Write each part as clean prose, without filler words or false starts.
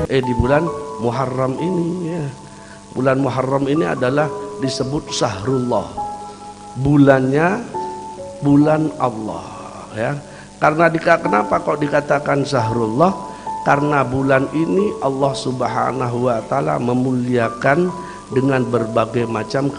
di bulan Muharram ini ya. Bulan Muharram ini adalah disebut Syahrullah, bulannya bulan Allah ya. Karena kenapa kok dikatakan Syahrullah? Karena bulan ini Allah Subhanahu wa taala memuliakan dengan berbagai macam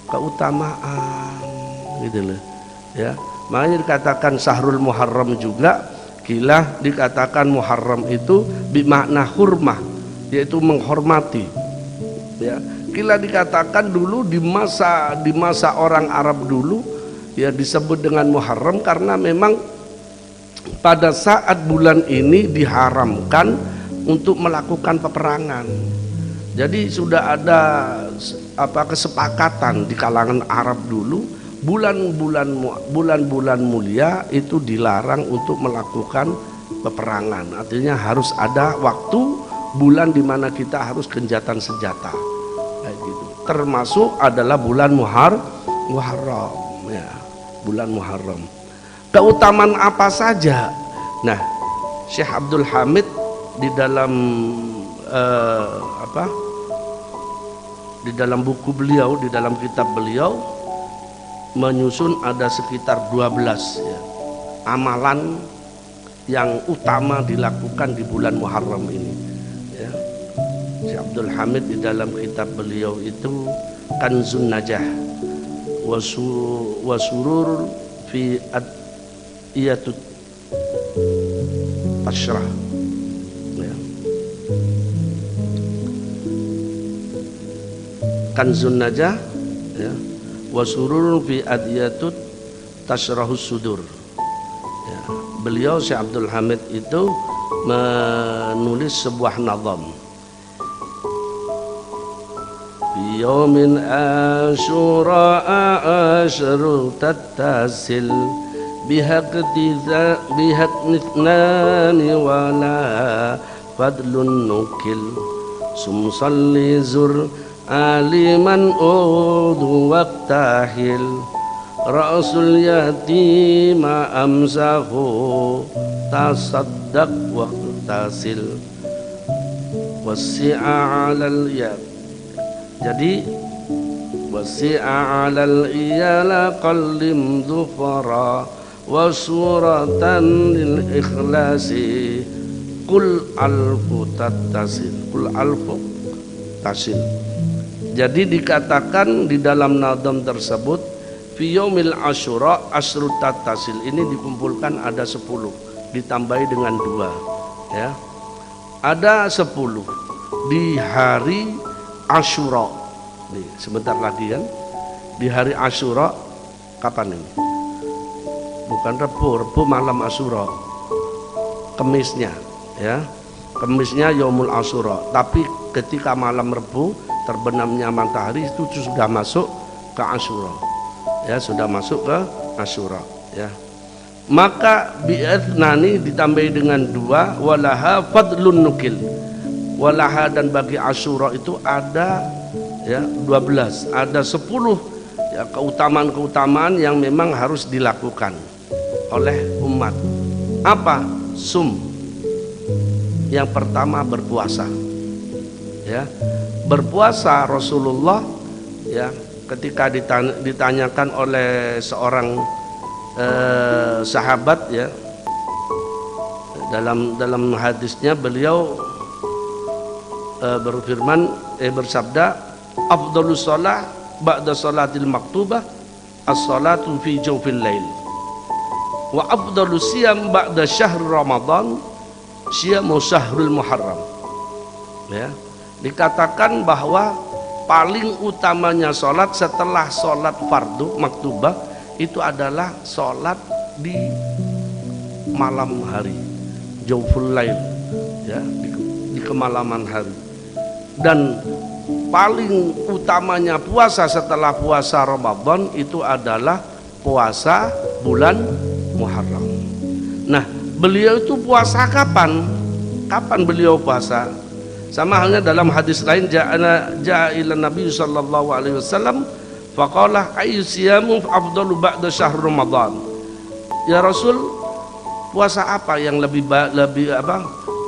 keutamaan gitu loh ya. Makanya dikatakan Syahrul Muharram juga. Kilah dikatakan Muharram itu bermakna hurmah, yaitu menghormati ya. Kila dikatakan dulu di masa orang Arab dulu ya disebut dengan Muharram karena memang pada saat bulan ini diharamkan untuk melakukan peperangan. Jadi sudah ada kesepakatan di kalangan Arab dulu, bulan-bulan mulia itu dilarang untuk melakukan peperangan. Artinya harus ada waktu bulan di mana kita harus genjatan senjata. Kayak gitu. Termasuk adalah bulan Muharram ya, bulan Muharram. Keutamaan apa saja? Nah, Syekh Abdul Hamid di dalam di dalam buku beliau, di dalam kitab beliau menyusun ada sekitar 12 ya, amalan yang utama dilakukan di bulan Muharram ini ya. Syekh Abdul Hamid di dalam kitab beliau itu Kanzun Najah wasurur fi adiyatut asyrah ya. Kanzun Najah ya, wasurur fi adiyatut tasyrahus sudur ya. Beliau Syekh Abdul Hamid itu menulis sebuah nazam. Fi yaumin asyura asyru tattasil bihaq nithnani wala fadlun nukil sumsalli zur aliman udu waktahil Rasul yatima amsahu tasaddaq waqtasil wasi'a 'alal ya. Jadi wasi'a 'alal iyala qallim dhufara wa suratan lil ikhlasi qul alfu tattasil qul alfu tasil. Jadi dikatakan di dalam nadam tersebut fi yaumil asyura asrut tattasil, ini dikumpulkan ada 10 ditambahi dengan 2 ya. Ada 10 di hari Asyura. Nih, sebentar lagi kan di hari Asyura. Kapan ini? Bukan Rebu malam Asyura, Kemisnya ya. Kemisnya Yaumul Asyura. Tapi ketika malam Rebu terbenamnya matahari itu sudah masuk ke Asyura ya, sudah masuk ke Asyura ya. Maka bi'athnani ditambahi dengan 2 walaha fadlun nukil. Walaha dan bagi Asyura itu ada ya 12, ada 10 ya keutamaan-keutamaan yang memang harus dilakukan oleh umat. Apa? Sum. Yang pertama berpuasa ya. Berpuasa Rasulullah ya, ketika ditanyakan oleh seorang sahabat ya, dalam hadisnya beliau bersabda afdhalus shalah ba'da shalatil maktubah as-salatu fi jawfil lail wa afdhalus siyam ba'da syahr ramadan siyamu syahrul muharram ya. Dikatakan bahwa paling utamanya sholat setelah sholat fardu maktubah itu adalah sholat di malam hari, jawful lail ya, di kemalaman hari. Dan paling utamanya puasa setelah puasa Ramadan itu adalah puasa bulan Muharram. Nah, beliau itu puasa kapan? Kapan beliau puasa? Sama halnya dalam hadis lain, ja'a ila Nabi sallallahu alaihi wasallam faqala ayyu siyamu afdalu ba'da syahr Ramadan. Ya Rasul, puasa apa yang lebih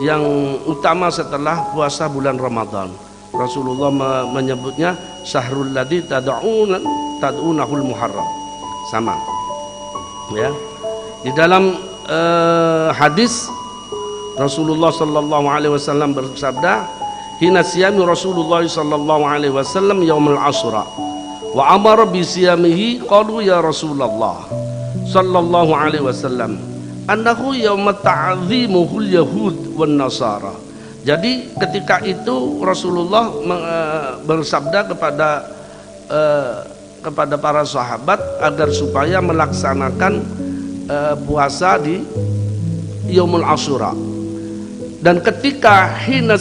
yang utama setelah puasa bulan Ramadan. Rasulullah menyebutnya syahrul ladzi tad'unahul muharram. Sama. Ya. Di dalam hadis Rasulullah sallallahu alaihi wasallam bersabda, hina siyami Rasulullah sallallahu alaihi wasallam yaumul Asyura wa amara bi siyamihi qalu ya Rasulullah sallallahu alaihi wasallam annahu yaum ta'zimuhul yahud wan nasara. Jadi ketika itu Rasulullah bersabda kepada para sahabat agar supaya melaksanakan puasa di yaumul Asyura. Dan ketika hina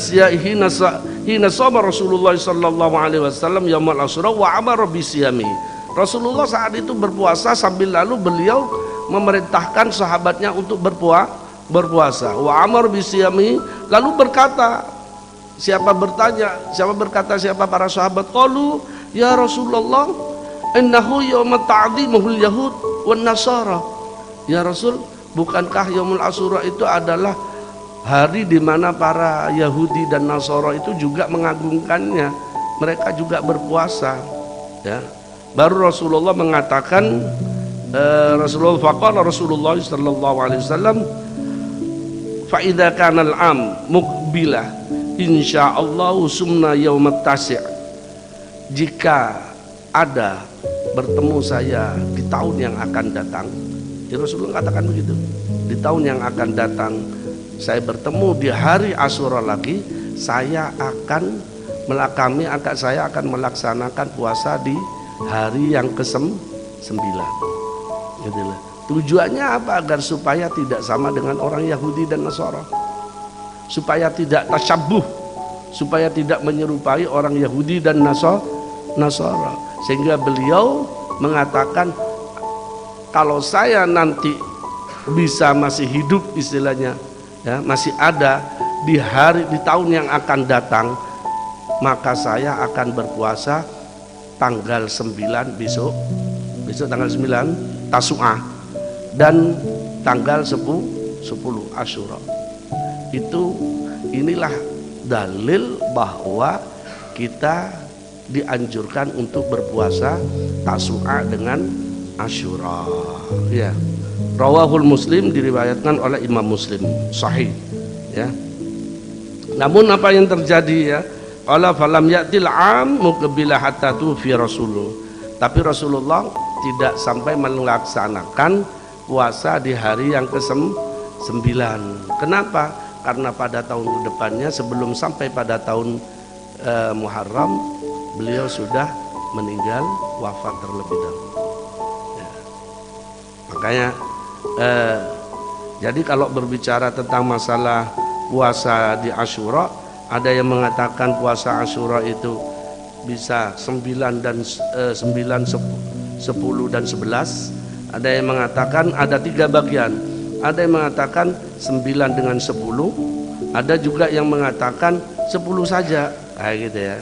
sama Rasulullah sallallahu alaihi wasallam yaumul Asyura wa amara bi siyami. Rasulullah saat itu berpuasa sambil lalu beliau memerintahkan sahabatnya untuk berpuasa. Wa amar bi siyami, lalu berkata, siapa para sahabat? Qalu ya Rasulullah innahu yaum ta'dhimuhul yahud wan nasara. Ya Rasul, bukankah yaumul Asyura itu adalah hari di mana para Yahudi dan Nasara itu juga mengagungkannya, mereka juga berpuasa, ya. Baru Rasulullah mengatakan, Rasulullah sallallahu alaihi wasallam, fa idza kana al-am muqbilah insyaallah sumna yaumat tasi'. Jika ada bertemu saya di tahun yang akan datang, ya Rasulullah katakan begitu, di tahun yang akan datang saya bertemu di hari Asyura lagi, saya akan melaksanakan puasa di hari yang ke-9. Gitu lah. Tujuannya apa? Agar supaya tidak sama dengan orang Yahudi dan Nasara, supaya tidak tasyabuh, supaya tidak menyerupai orang Yahudi dan Nasara. Sehingga beliau mengatakan, kalau saya nanti bisa masih hidup, istilahnya ya, masih ada di tahun yang akan datang, maka saya akan berpuasa tanggal 9 besok tanggal 9 Tasu'ah dan tanggal 10 Asyura. Inilah dalil bahwa kita dianjurkan untuk berpuasa Tasu'ah dengan Asyura, ya. Rawahul Muslim, diriwayatkan oleh Imam Muslim, sahih, ya. Namun apa yang terjadi, ya, qala falam ya'til 'am muqbila hatta tufi Rasulullah. Tapi Rasulullah tidak sampai melaksanakan puasa di hari yang ke-9. Kenapa? Karena pada tahun depannya, sebelum sampai pada tahun Muharram, beliau sudah meninggal, wafat terlebih dahulu, ya. Makanya jadi kalau berbicara tentang masalah puasa di Asyura, ada yang mengatakan puasa Asyura itu bisa 9 dan 9, 10 dan 11. Ada yang mengatakan ada 3 bagian. Ada yang mengatakan 9 dengan 10. Ada juga yang mengatakan 10 saja, kayak gitu ya.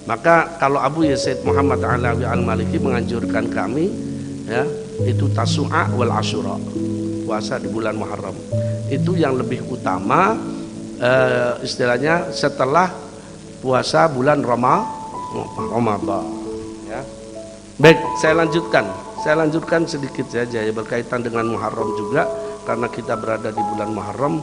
Maka kalau Abu Yazid Muhammad Alawi Al-Maliki menganjurkan kami, ya, itu Tasu'a wal Asyura, puasa di bulan Muharram. Itu yang lebih utama, istilahnya setelah puasa bulan Ramadan, ya. Baik, saya lanjutkan sedikit saja, ya, berkaitan dengan Muharram juga, karena kita berada di bulan Muharram,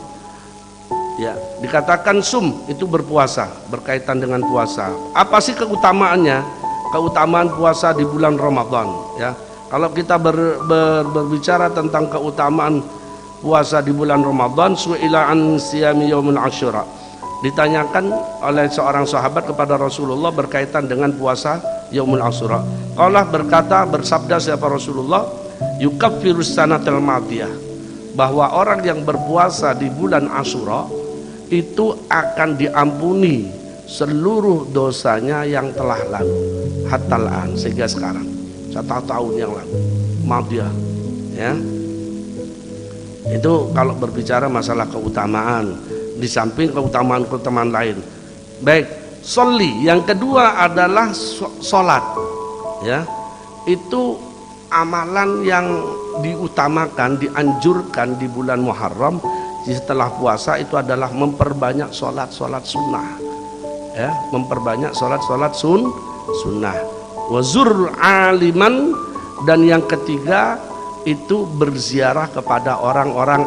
ya. Dikatakan sum itu berpuasa, berkaitan dengan puasa. Apa sih keutamaannya? Keutamaan puasa di bulan Ramadan, ya. Kalau kita berbicara tentang keutamaan puasa di bulan Ramadan, su'ila an siyami yaumul Asyura, ditanyakan oleh seorang sahabat kepada Rasulullah berkaitan dengan puasa yaumul Asyura. Allah bersabda siapa Rasulullah, yukaffirus sanatal madiyah, bahwa orang yang berpuasa di bulan Asyura itu akan diampuni seluruh dosanya yang telah lalu, hattalan, sehingga sekarang, 1 tahun yang lalu, madiyah, ya. Itu kalau berbicara masalah keutamaan, di samping keutamaan lain. Baik, sholli, yang kedua adalah sholat, ya. Itu amalan yang diutamakan, dianjurkan di bulan Muharram, setelah puasa itu adalah memperbanyak sholat sunnah, ya, memperbanyak sholat sunnah. Wazur aliman, dan yang ketiga itu berziarah kepada orang-orang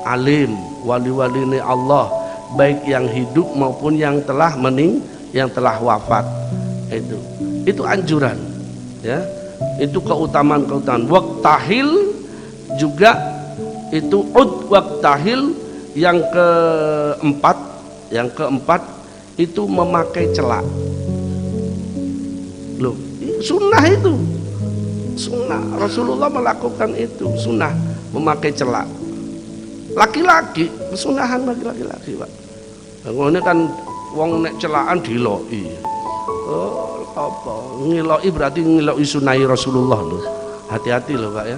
alim, wali-wali Allah, baik yang hidup maupun yang telah yang telah wafat. Itu anjuran, ya, itu keutamaan. Waktahil juga itu waktahil. Yang keempat itu memakai celak. Loh, sunnah itu, sunnah Rasulullah melakukan itu, sunnah memakai celak. Laki-laki, kesunahan bagi laki-laki, Pak. Ini kan wong nek celakan diloi. Oh, apa? Ngiloi berarti ngiloi sunai Rasulullah loh. Hati-hati loh, Pak, ya.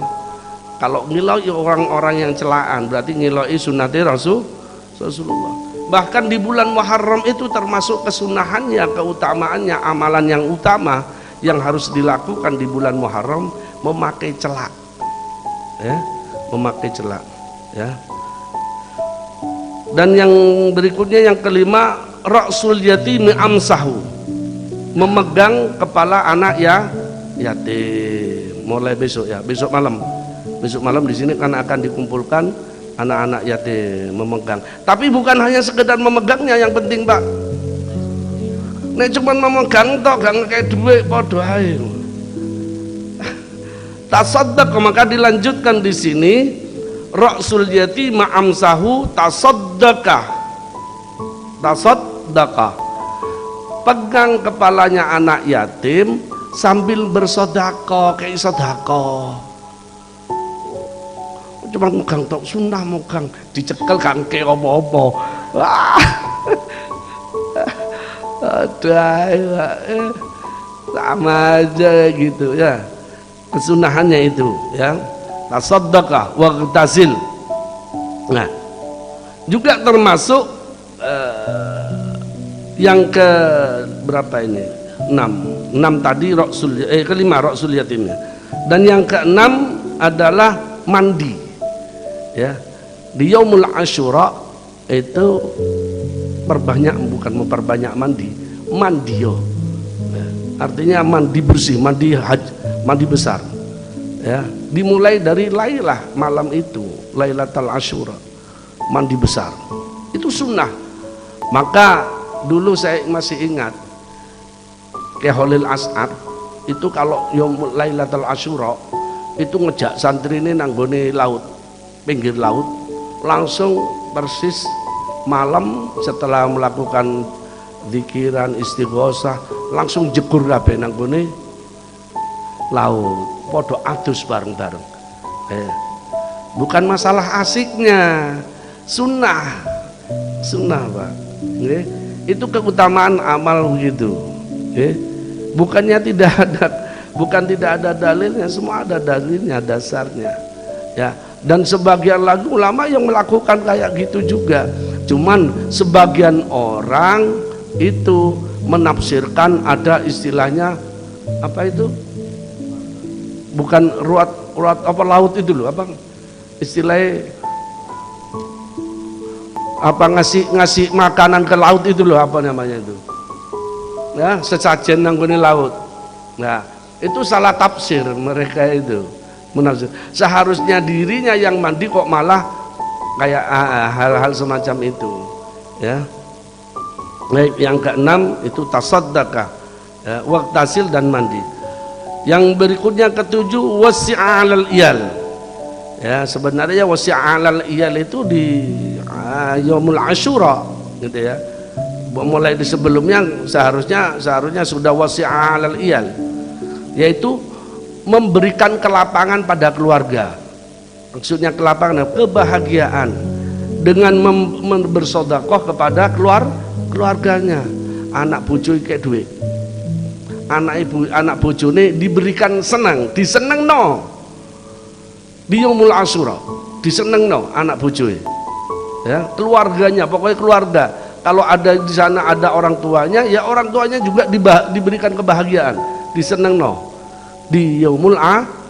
Kalau ngiloi orang-orang yang celaan berarti ngiloi sunnatnya Rasulullah. Bahkan di bulan Muharram itu termasuk kesunahannya, keutamaannya, amalan yang utama yang harus dilakukan di bulan Muharram, memakai celak, ya, memakai celak, ya. Dan yang berikutnya, yang kelima, ra'sul yatimi amsahu, memegang kepala anak yatim. Mulai besok, ya, besok malam di sini kan akan dikumpulkan anak-anak yatim, memegang. Tapi bukan hanya sekedar memegangnya yang penting, Pak. Nek cuma memegang tok, gak ngekei duit padha ae. Tasaddaq, maka dilanjutkan di sini, ra'sul yatim amsahu tasaddaqah. Pegang kepalanya anak yatim sambil bersedekah, kayak sedekah. Cuma megang tok, sunnah megang, dicekel kan ke apa-apa. Ada sama aja gitu, ya. Kesunahannya itu, ya. Tasaddaqah wa ghtasil. Nah, juga termasuk yang ke berapa ini? 6 tadi kelima ra'sul yatimnya. Dan yang keenam adalah mandi. Ya, di Yaumul Asyura itu bukan memperbanyak mandi yo, ya, artinya mandi bersih, mandi besar, ya, dimulai dari Lailah, malam itu Lailatul Asyura, mandi besar itu sunnah. Maka dulu saya masih ingat Kyai Khalil As'ad itu kalau Yaumul Lailatul Asyura itu ngejak santri ini nanggone laut, pinggir laut, langsung persis malam setelah melakukan zikiran istighosah langsung jegur kabeh nang gone laut, podo adus bareng-bareng. Bukan masalah asiknya, sunnah Pak. Itu keutamaan amal begitu. Bukan tidak ada dalilnya, semua ada dalilnya, dasarnya, ya. Dan sebagian lagi ulama yang melakukan kayak gitu juga, cuman sebagian orang itu menafsirkan, ada istilahnya apa itu, bukan ruat apa laut itu loh, apa istilahnya, apa ngasih makanan ke laut itu loh, apa namanya itu, ya, sesajen nanggone laut. Nah, itu salah tafsir mereka itu, menafsir. Seharusnya dirinya yang mandi kok malah kayak hal-hal semacam itu, ya. Baik, yang keenam itu tasaddaqah, ya, waqtasil dan mandi. Yang berikutnya ketujuh wasi'alal iyal. Ya, sebenarnya wasi'alal iyal itu di Yaumul Asyura gitu, ya. Mulai di sebelumnya seharusnya sudah wasi'alal iyal, yaitu memberikan kelapangan pada keluarga. Maksudnya kelapangan, kebahagiaan dengan bersedekah kepada keluarganya. Anak bojo kayak duit, anak bojone diberikan senang, disenengno di Yaumul Asyura, disenengno anak bojoe, ya, keluarganya, pokoknya keluarga. Kalau ada di sana ada orang tuanya, ya orang tuanya juga diberikan kebahagiaan, disenengno di Yaumul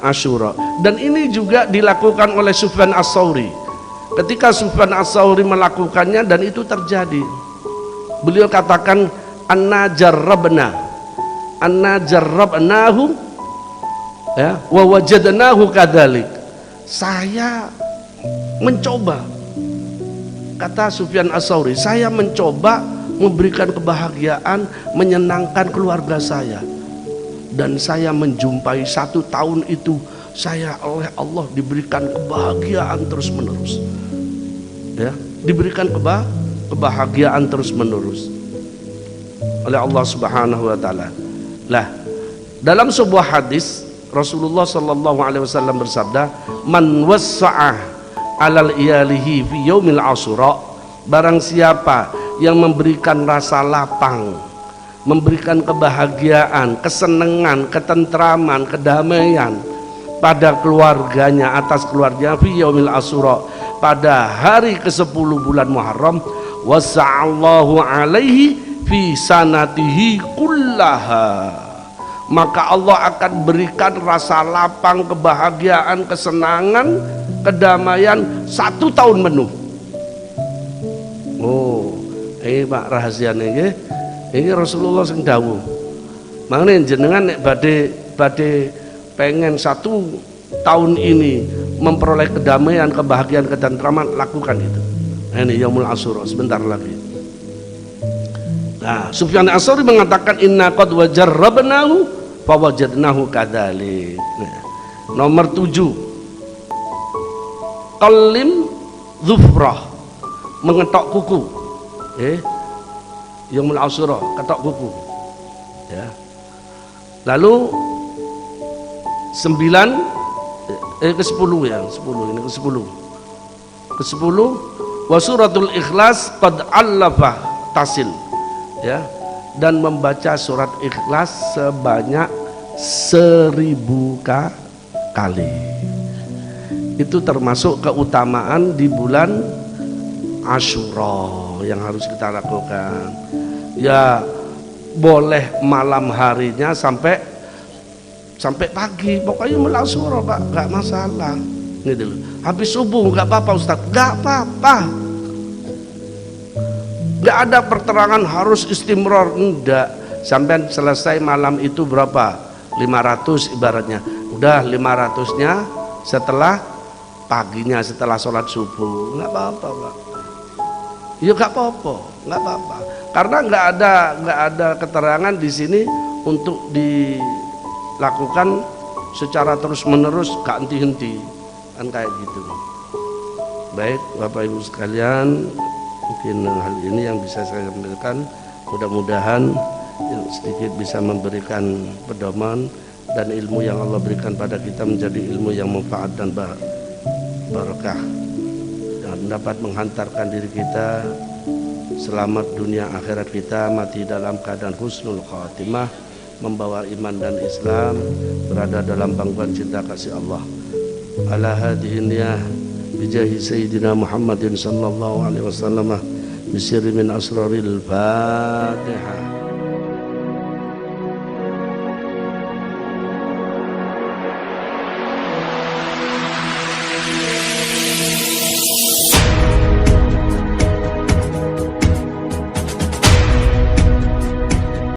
Asyura. Dan ini juga dilakukan oleh Sufyan As-Tsauri. Ketika Sufyan Ats-Tsauri melakukannya dan itu terjadi, beliau katakan anna jarrabnahu ya wa wajadnahu kadzalik. Saya mencoba, kata Sufyan Ats-Tsauri, saya mencoba memberikan kebahagiaan, menyenangkan keluarga saya, dan saya menjumpai 1 tahun itu saya oleh Allah diberikan kebahagiaan terus menerus, ya, diberikan kebahagiaan terus menerus oleh Allah Subhanahu wa taala. Lah, dalam sebuah hadis Rasulullah sallallahu alaihi wasallam bersabda, "Man wassa'ah 'alal iyalihi fi yaumil Asyura," barang siapa yang memberikan rasa lapang, memberikan kebahagiaan, kesenangan, ketentraman, kedamaian pada keluarganya, atas keluarga fi yaumil Asyura, pada hari ke-10 bulan Muharram, wasa'allahu alaihi fi sanatihi kullaha, maka Allah akan berikan rasa lapang, kebahagiaan, kesenangan, kedamaian 1 tahun penuh. Oh, ini Pak rahasianya nggih. Ini Rasulullah sing dawuh. Mangane jenengan nek badhe pengen 1 tahun ini memperoleh kedamaian, kebahagiaan, ketentraman, lakukan itu. Ini Yaumul Asyura sebentar lagi. Nah, Sufyan Ats-Tsauri mengatakan inna qad wajarrabnahu fa wajadnahu kadzalik. Nah, nomor 7, qalim dzufrah, mengetok kuku. Yaumul Asyura, ketok kuku. Ya. Lalu 9 ke-10 ya, 10 ini ke-10. Ke-10 wa suratul Ikhlas qad allafa tasil, ya, dan membaca surat Ikhlas sebanyak 1000 kali. Itu termasuk keutamaan di bulan Asyura yang harus kita lakukan. Ya, boleh malam harinya sampai pagi, pokoknya mulai Asyura Pak, nggak masalah. Gitu loh. Habis subuh nggak apa-apa Ustaz, nggak apa-apa. Nggak ada perterangan harus istimror, enggak. Sampai selesai malam itu berapa? 500 ibaratnya. Udah 500-nya setelah paginya, setelah sholat subuh, nggak apa-apa Pak. Ya nggak apa-apa, nggak apa-apa. Karena nggak ada keterangan di sini untuk dilakukan secara terus-menerus, gak henti-henti, kan kayak gitu. Baik Bapak Ibu sekalian, mungkin hal ini yang bisa saya sampaikan. Mudah-mudahan yang sedikit bisa memberikan pedoman, dan ilmu yang Allah berikan pada kita menjadi ilmu yang manfaat dan barakah, dan dapat menghantarkan diri kita selamat dunia akhirat kita, mati dalam keadaan husnul khatimah, membawa iman dan Islam, berada dalam pangkuan cinta kasih Allah. Ala hadhihi niyah bijahi sayyidina Muhammadin sallallahu alaihi wasallam, bisirri min asraril Fatihah.